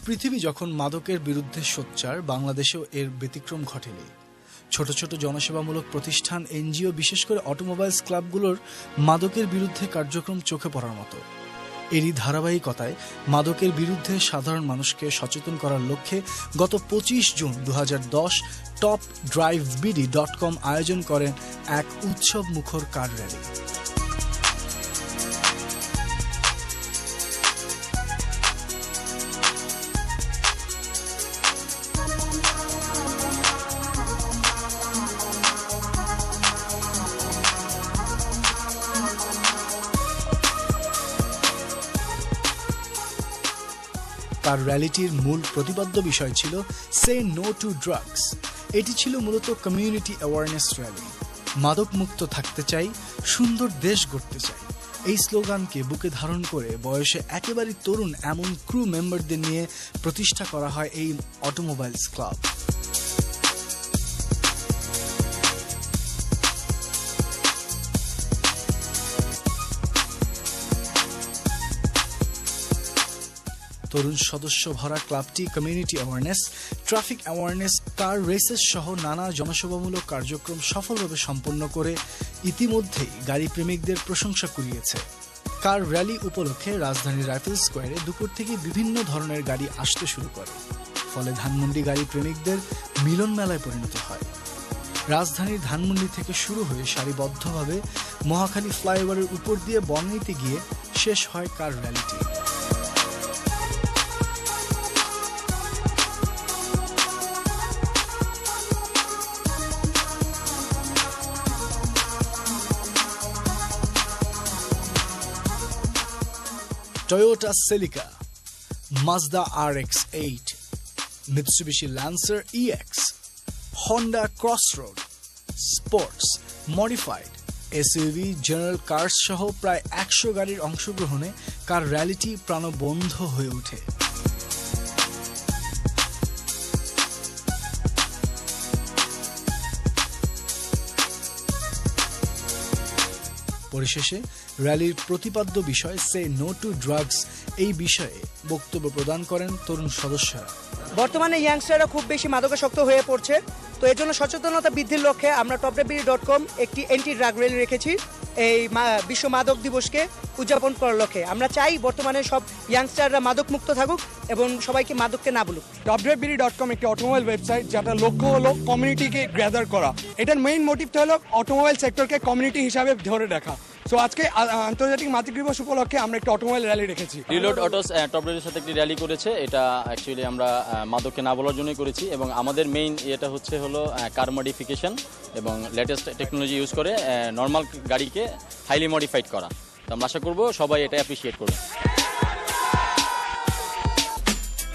পৃথিবী যখন মাদকের বিরুদ্ধে সোচ্চার, বাংলাদেশেও এর ব্যতিক্রম ঘটেনি। ছোট ছোট জনসেবামূলক প্রতিষ্ঠান, এনজিও, বিশেষ করে অটোমোবাইলস ক্লাবগুলোর মাদকের বিরুদ্ধে কার্যক্রম চোখে পড়ার মতো। এরই ধারাবাহিকতায় মাদকের বিরুদ্ধে সাধারণ মানুষকে সচেতন করার লক্ষ্যে গত 25 জুন 2010 topdrivebd.com আয়োজন করেন এক উৎসব মুখর কার র্যালি। কার র্যালিটির মূল প্রতিপাদ্য বিষয় ছিল সে নো টু ড্রাগস। এটি ছিল মূলত কমিউনিটি অ্যাওয়ারনেস র্যালি। মাদক মুক্ত থাকতে চাই, সুন্দর দেশ গড়তে চাই, এই স্লোগানকে বুকে ধারণ করে বয়সে একেবারে তরুণ এমন ক্রু মেম্বারদের নিয়ে প্রতিষ্ঠা করা হয় এই অটোমোবাইলস ক্লাব। তরুণ সদস্য ভরা ক্লাবটি কমিউনিটি অ্যাওয়ারনেস, ট্রাফিক অ্যাওয়ারনেস, কার রেসেস সহ নানা জনসেবামূলক কার্যক্রম সফলভাবে সম্পন্ন করে ইতিমধ্যেই গাড়ি প্রেমিকদের প্রশংসা কুড়িয়েছে। কার র্যালি উপলক্ষে রাজধানীর রাইফেল স্কোয়ারে দুপুর থেকে বিভিন্ন ধরনের গাড়ি আসতে শুরু করে, ফলে ধানমন্ডি গাড়ি প্রেমিকদের মিলন মেলায় পরিণত হয়। রাজধানীর ধানমন্ডি থেকে শুরু হয়ে সারিবদ্ধভাবে মহাখালী ফ্লাইওভারের উপর দিয়ে বর্ণিতে গিয়ে শেষ হয় কার র্যালিটি। Toyota Celica, Mazda RX-8, Mitsubishi Lancer EX, Honda Crossroad, Sports, Modified, SUV, General Cars সহ প্রায় 100 গাড়ির অংশগ্রহণে কার র্যালিটি প্রাণবন্ধ হয়ে ওঠে। পরিশেষে র্যালির প্রতিপাদ্য বিষয় সে নো টু ড্রাগস এই বিষয়ে বক্তব্য প্রদান করেন তরুণ সদস্যরা। বর্তমানে ইয়াংস্টাররা খুব বেশি মাদকাসক্ত হয়ে পড়ছে, তো এর জন্য সচেতনতা বৃদ্ধির লক্ষ্যে আমরা topdrivebd.com একটি এন্টি ড্রাগ র্যালি রেখেছি এই বিশ্ব মাদক দিবসকে উদযাপন করার লক্ষ্যে। আমরা চাই বর্তমানে সব ইয়াংস্টাররা মাদক মুক্ত থাকুক এবং সবাইকে মাদককে না বলুক। topdrivebd.com একটি অটোমোবাইল ওয়েবসাইট, যেটার লক্ষ্য হলো কমিউনিটিকে গ্যাদার করা। এটার মেইন মোটিভটা হলো অটোমোবাইল সেক্টরকে কমিউনিটি হিসাবে ধরে রাখা। সো আজকে আন্তর্জাতিক মাদক দিবস উপলক্ষে আমরা একটা অটোমোবাইল র্যালি রেখেছি। রিলোড অটোস টপড্রাইভের সাথে একটি র্যালি করেছে। এটা অ্যাকচুয়ালি আমরা মাদককে না বলার জন্যই করেছি এবং আমাদের মেইন এটা হলো কার মডিফিকেশন এবং লেটেস্ট টেকনোলজি ইউজ করে নর্মাল গাড়িকে হাইলি মডিফাইড করা। তো আমরা আশা করবো সবাই এটা অ্যাপ্রিসিয়েট করবে।